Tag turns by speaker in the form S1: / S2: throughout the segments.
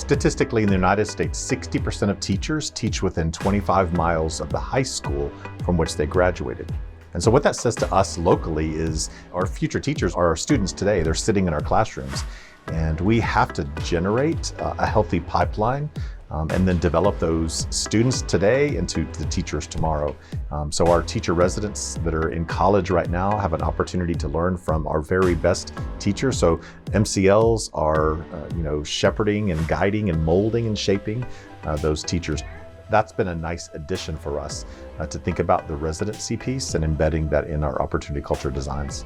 S1: Statistically, in the United States, 60% of teachers teach within 25 miles of the high school from which they graduated. And so what that says to us locally is our future teachers are our students today. They're sitting in our classrooms, and we have to generate a healthy pipeline and then develop those students today into the teachers tomorrow. So our teacher residents that are in college right now have an opportunity to learn from our very best teachers. So MCLs are shepherding and guiding and molding and shaping those teachers. That's been a nice addition for us to think about the residency piece and embedding that in our opportunity culture designs.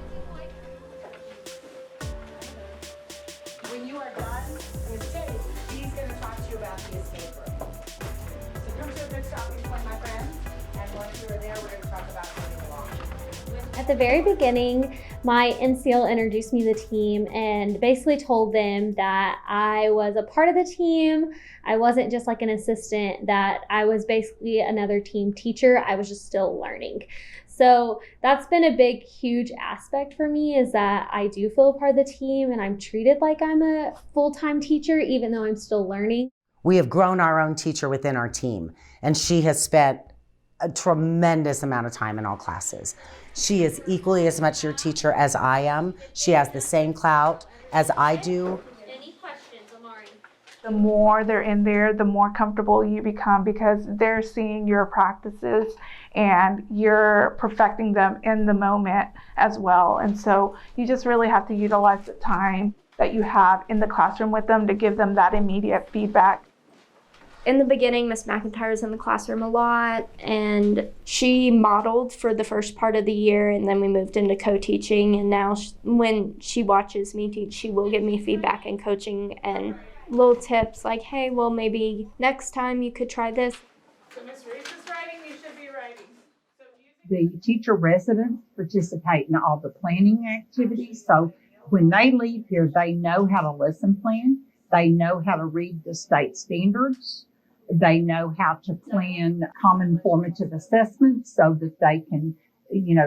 S2: When you are done with Jay, he's going to talk to you about the escape room. So come to a good stopping point, my friends, and once you are there, we're going to talk about moving along.
S3: At the very beginning, my MCL introduced me to the team and basically told them that I was a part of the team. I wasn't just like an assistant, that I was basically another team teacher. I was just still learning. So that's been a big, huge aspect for me, is that I do feel a part of the team and I'm treated like I'm a full-time teacher, even though I'm still learning.
S4: We have grown our own teacher within our team, and she has spent a tremendous amount of time in all classes. She is equally as much your teacher as I am. She has the same clout as I do.
S3: Any questions, Amari?
S5: The more they're in there, the more comfortable you become, because they're seeing your practices and you're perfecting them in the moment as well. And so you just really have to utilize the time that you have in the classroom with them to give them that immediate feedback.
S6: In the beginning, Miss McIntyre was in the classroom a lot, and she modeled for the first part of the year, and then we moved into co-teaching, and now when she watches me teach, she will give me feedback and coaching and little tips like, hey, well, maybe next time you could try this.
S2: So Miss Reese is writing, you should be writing.
S7: The teacher residents participate in all the planning activities. So when they leave here, they know how to lesson plan. They know how to read the state standards. They know how to plan common formative assessments so that they can,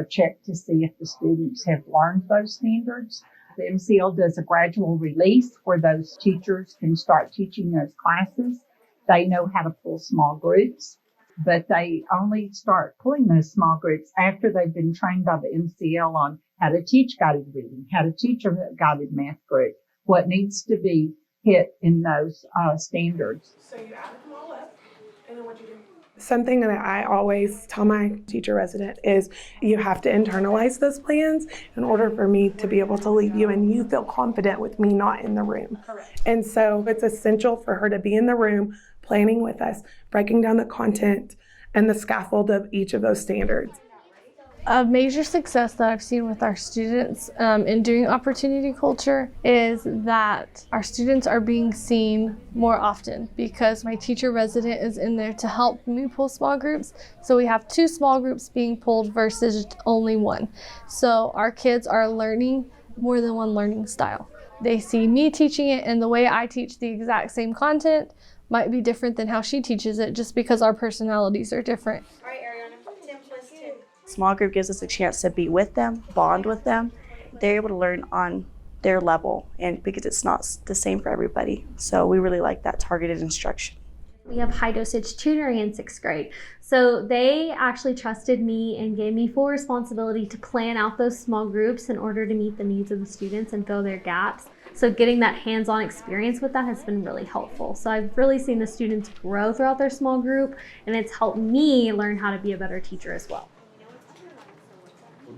S7: check to see if the students have learned those standards. The MCL does a gradual release where those teachers can start teaching those classes. They know how to pull small groups, but they only start pulling those small groups after they've been trained by the MCL on how to teach guided reading, how to teach a guided math group, what needs to be hit in those standards.
S2: So you added them all up, and then what'd you do?
S5: Something that I always tell my teacher resident is you have to internalize those plans in order for me to be able to lead you and you feel confident with me not in the room.
S2: Correct.
S5: And so it's essential for her to be in the room planning with us, breaking down the content and the scaffold of each of those standards.
S8: A major success that I've seen with our students in doing opportunity culture is that our students are being seen more often, because my teacher resident is in there to help me pull small groups. So we have 2 small groups being pulled versus only 1. So our kids are learning more than one learning style. They see me teaching it, and the way I teach the exact same content might be different than how she teaches it, just because our personalities are different.
S2: All right, Ariana, 10 plus 2.
S9: Small group gives us a chance to be with them, bond with them. They're able to learn on their level, and because it's not the same for everybody. So we really like that targeted instruction.
S3: We have high dosage tutoring in 6th grade. So they actually trusted me and gave me full responsibility to plan out those small groups in order to meet the needs of the students and fill their gaps. So getting that hands-on experience with that has been really helpful. So I've really seen the students grow throughout their small group, and it's helped me learn how to be a better teacher as well.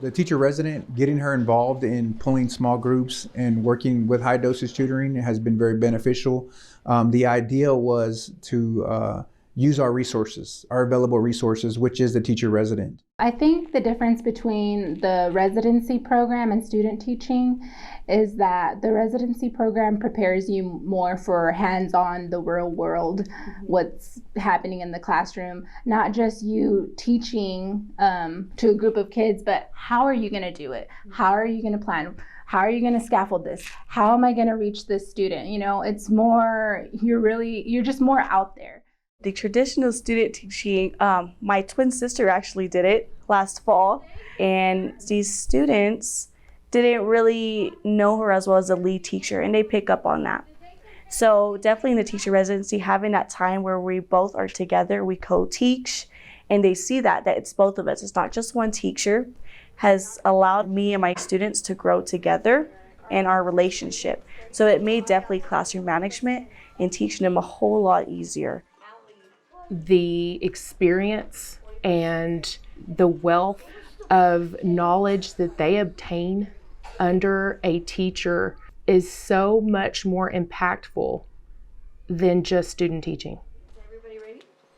S10: The teacher resident, getting her involved in pulling small groups and working with high dosage tutoring has been very beneficial. The idea was to use our resources, our available resources, which is the teacher resident.
S11: I think the difference between the residency program and student teaching is that the residency program prepares you more for hands-on, the real world, what's happening in the classroom, not just you teaching to a group of kids, but how are you going to do it? How are you going to plan? How are you going to scaffold this? How am I going to reach this student? It's more, you're just more out there.
S9: The traditional student teaching, my twin sister actually did it last fall, and these students didn't really know her as well as a lead teacher, and they pick up on that. So definitely in the teacher residency, having that time where we both are together, we co-teach, and they see that it's both of us. It's not just one teacher, has allowed me and my students to grow together in our relationship. So it made definitely classroom management and teaching them a whole lot easier.
S12: The experience and the wealth of knowledge that they obtain under a teacher is so much more impactful than just student teaching.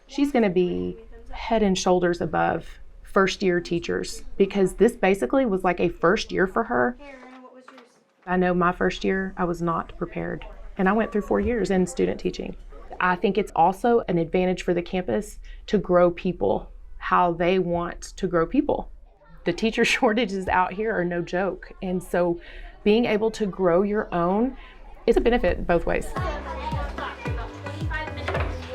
S12: She's going to be head and shoulders above first year teachers because this basically was like a first year for her. I know my first year I was not prepared, and I went through 4 years in student teaching. I think it's also an advantage for the campus to grow people how they want to grow people. The teacher shortages out here are no joke, and so being able to grow your own is a benefit both ways.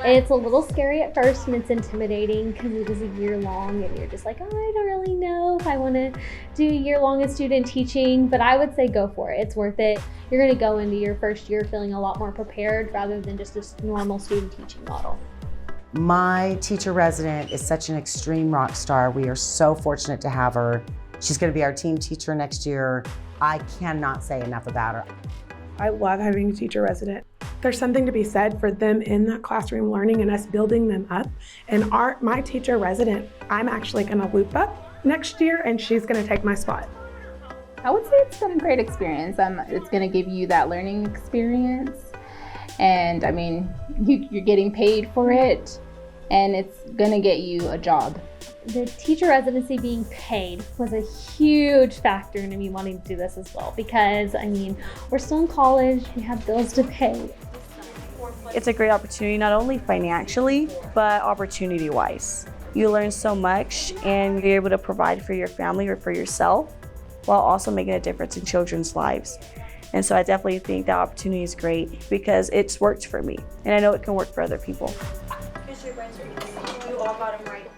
S3: It's a little scary at first and it's intimidating because it is a year long and you're just like, oh, I don't really know if I want to do a year long of student teaching, but I would say go for it. It's worth it. You're going to go into your first year feeling a lot more prepared rather than just a normal student teaching model.
S4: My teacher resident is such an extreme rock star. We are so fortunate to have her. She's going to be our team teacher next year. I cannot say enough about her.
S13: I love having a teacher resident. There's something to be said for them in that classroom learning and us building them up. And my teacher resident, I'm actually going to loop up next year and she's going to take my spot.
S11: I would say it's been a great experience. It's going to give you that learning experience. And I mean, you're getting paid for it and it's going to get you a job.
S3: The teacher residency being paid was a huge factor into me wanting to do this as well because, I mean, we're still in college, we have bills to pay.
S9: It's a great opportunity, not only financially, but opportunity-wise. You learn so much and you're able to provide for your family or for yourself while also making a difference in children's lives. And so I definitely think that opportunity is great because it's worked for me and I know it can work for other people.
S6: You all got them right.